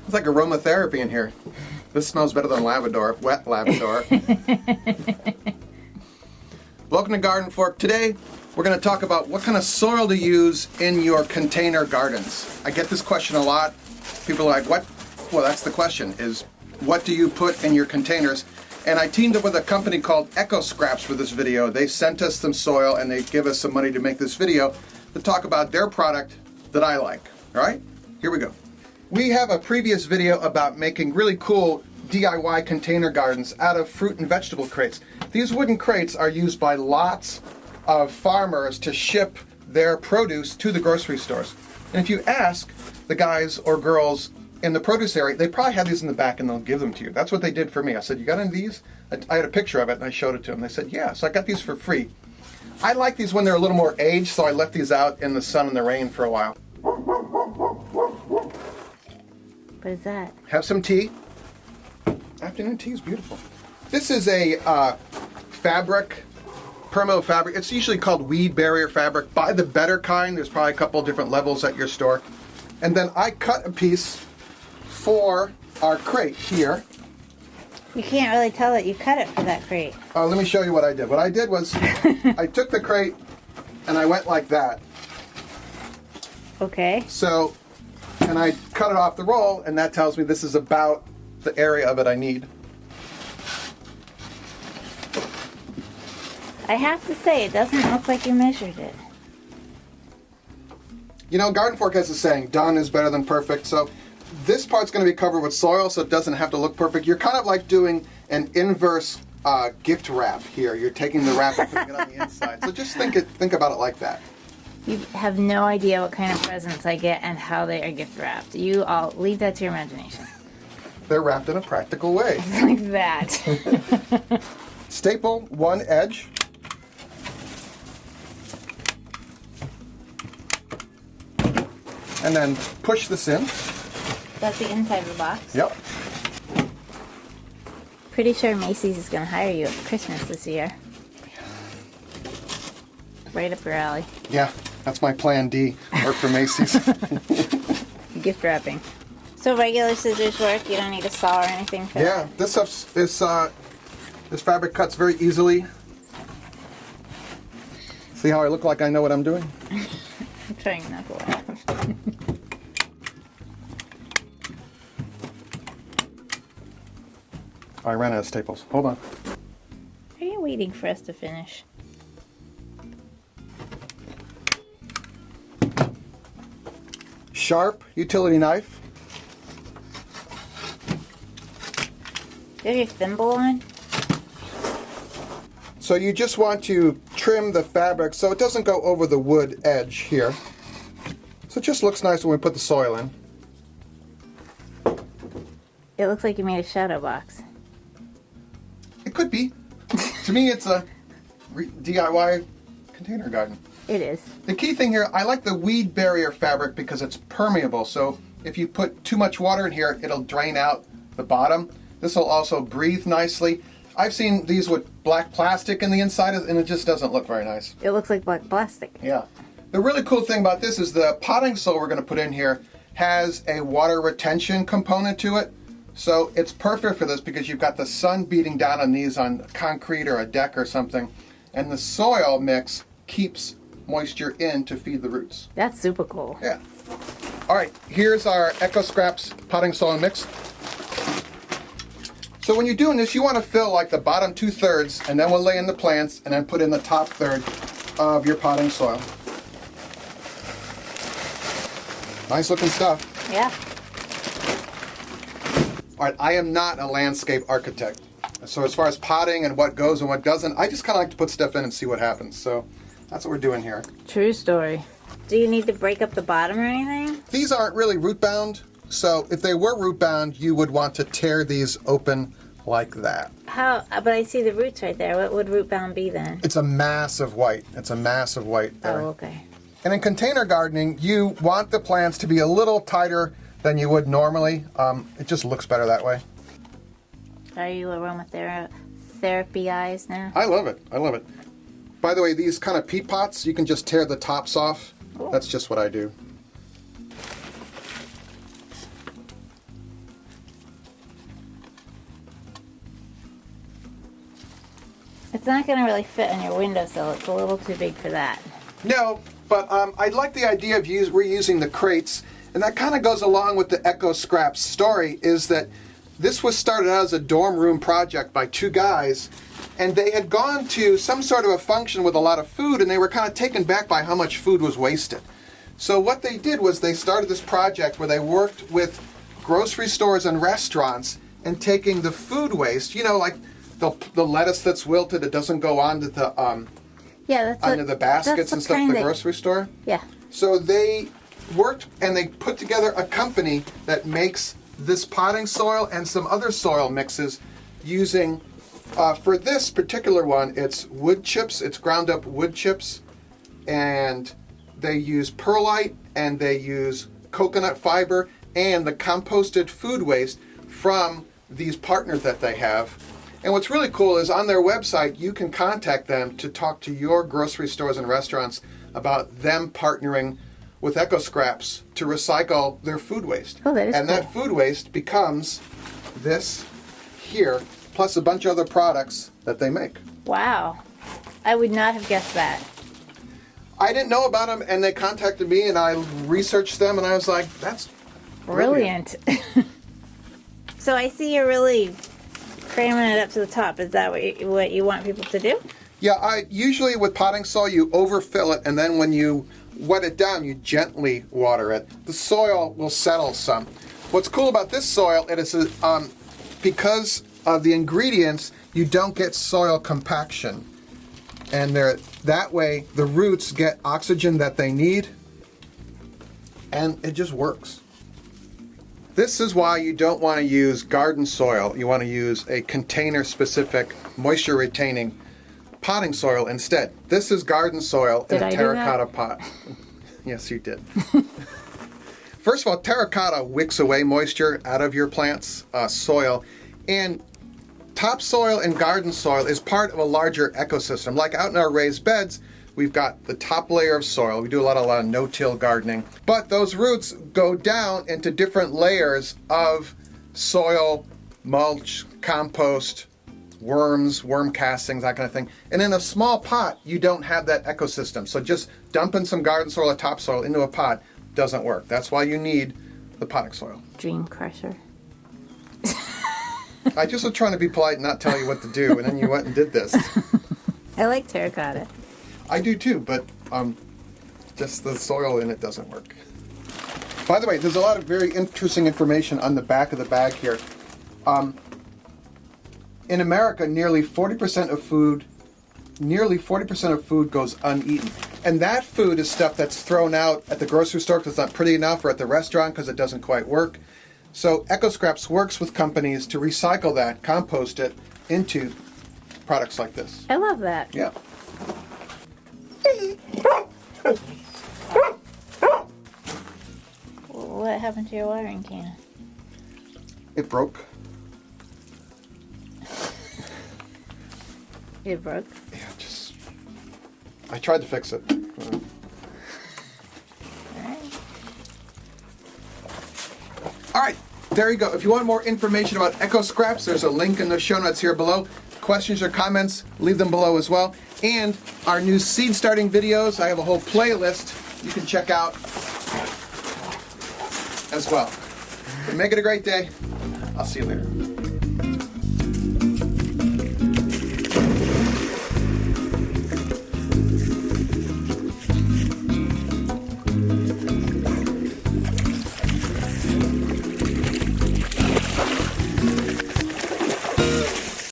It's like aromatherapy in here. This smells better than lavender, wet lavender. Welcome to GardenFork. Today, we're going to talk about what kind of soil to use in your container gardens. I get this question a lot. People are like, what? Well, that's the question, is what do you put in your containers? And I teamed up with a company called Eco Scraps for this video. They sent us some soil and they give us some money to make this video to talk about their product that I like. All right, here we go. We have a previous video about making really cool DIY container gardens out of fruit and vegetable crates. These wooden crates are used by lots of farmers to ship their produce to the grocery stores. And if you ask the guys or girls in the produce area, they probably have these in the back and they'll give them to you. That's what they did for me. I said, you got any of these? I had a picture of it and I showed it to them. They said, yeah. So I got these for free. I like these when they're a little more aged, so I left these out in the sun and the rain for a while. What is that? Have some tea. Afternoon tea is beautiful. This is a fabric, permeable fabric. It's usually called weed barrier fabric. Buy the better kind. There's probably a couple different levels at your store. And then I cut a piece for our crate here. You can't really tell that you cut it for that crate. Let me show you what I did. What I did was I took the crate and I went like that. Okay. So, and I cut it off the roll, and that tells me this is about the area of it I need. I have to say, it doesn't look like you measured it. You know, GardenFork has a saying, done is better than perfect. So this part's going to be covered with soil, so it doesn't have to look perfect. You're kind of like doing an inverse gift wrap here. You're taking the wrap and putting it on the inside. So just think about it like that. You have no idea what kind of presents I get and how they are gift wrapped. You all leave that to your imagination. They're wrapped in a practical way. It's like that. Staple one edge. And then push this in. That's the inside of the box. Yep. Pretty sure Macy's is going to hire you at Christmas this year. Right up your alley. Yeah, that's my plan D. Work for Macy's. Gift wrapping. So regular scissors work? You don't need a saw or anything for that? Yeah, this stuff is, this fabric cuts very easily. See how I look like I know what I'm doing? I'm trying not to laugh. I ran out of staples. Hold on. Are you waiting for us to finish? Sharp utility knife. Do you have your thimble on? So you just want to trim the fabric so it doesn't go over the wood edge here. So it just looks nice when we put the soil in. It looks like you made a shadow box. It could be. To me, it's a DIY container garden. It is. The key thing here, I like the weed barrier fabric because it's permeable. So if you put too much water in here, it'll drain out the bottom. This will also breathe nicely. I've seen these with black plastic in the inside, and it just doesn't look very nice. It looks like black plastic. Yeah. The really cool thing about this is the potting soil we're going to put in here has a water retention component to it. So it's perfect for this because you've got the sun beating down on these on concrete or a deck or something, and the soil mix keeps moisture in to feed the roots. That's super cool. Yeah. All right, here's our Eco Scraps potting soil mix. So when you're doing this, you want to fill like the bottom 2/3, and then we'll lay in the plants, and then put in the top third of your potting soil. Nice looking stuff. Yeah. All right, I am not a landscape architect. So as far as potting and what goes and what doesn't, I just kind of like to put stuff in and see what happens. So that's what we're doing here. True story. Do you need to break up the bottom or anything? These aren't really root bound. So if they were root bound, you would want to tear these open like that. How? But I see the roots right there. What would root bound be then? It's a mass of white. It's a mass of white there. Oh, okay. And in container gardening, you want the plants to be a little tighter than you would normally. It just looks better that way. Are you aromatherapy eyes now? I love it. I love it. By the way, these kind of peat pots, you can just tear the tops off. Cool. That's just what I do. It's not going to really fit on your windowsill. It's a little too big for that. No, but I like the idea of reusing the crates, and that kind of goes along with the Eco Scraps story, is that this was started out as a dorm room project by two guys, and they had gone to some sort of a function with a lot of food, and they were kind of taken back by how much food was wasted. So what they did was they started this project where they worked with grocery stores and restaurants and taking the food waste, you know, like the lettuce that's wilted, it doesn't go onto the under the baskets and stuff at the grocery store. Yeah. So they worked and they put together a company that makes this potting soil and some other soil mixes using, for this particular one, it's wood chips, it's ground up wood chips, and they use perlite and they use coconut fiber and the composted food waste from these partners that they have. And what's really cool is on their website, you can contact them to talk to your grocery stores and restaurants about them partnering with Eco Scraps to recycle their food waste. Oh, that is and cool. That food waste becomes this here, plus a bunch of other products that they make. Wow. I would not have guessed that. I didn't know about them, and they contacted me, and I researched them, and I was like, that's Brilliant. So I see you're really cramming it up to the top. Is that what you want people to do? Yeah, I usually with potting soil, you overfill it, and then when you wet it down, you gently water it. The soil will settle some. What's cool about this soil, it is because of the ingredients, you don't get soil compaction. And that way, the roots get oxygen that they need, and it just works. This is why you don't want to use garden soil. You want to use a container-specific, moisture-retaining potting soil instead. This is garden soil in a terracotta pot. Yes, you did. First of all, terracotta wicks away moisture out of your plant's soil, and topsoil and garden soil is part of a larger ecosystem. Like out in our raised beds, we've got the top layer of soil. We do a lot of no-till gardening. But those roots go down into different layers of soil, mulch, compost, worms, worm castings, that kind of thing. And in a small pot, you don't have that ecosystem. So just dumping some garden soil or topsoil into a pot doesn't work. That's why you need the potting soil. Dream crusher. I just was trying to be polite and not tell you what to do, and then you went and did this. I like terracotta. I do too, but just the soil in it doesn't work. By the way, there's a lot of very interesting information on the back of the bag here. In America, nearly 40% of food goes uneaten. And that food is stuff that's thrown out at the grocery store because it's not pretty enough, or at the restaurant because it doesn't quite work. So Eco Scraps works with companies to recycle that, compost it into products like this. I love that. Yeah. What happened to your watering can? It broke. It broke? Yeah, I tried to fix it. All right, there you go. If you want more information about Eco Scraps, there's a link in the show notes here below. Questions or comments, leave them below as well. And our new seed starting videos, I have a whole playlist you can check out as well. So make it a great day. I'll see you later.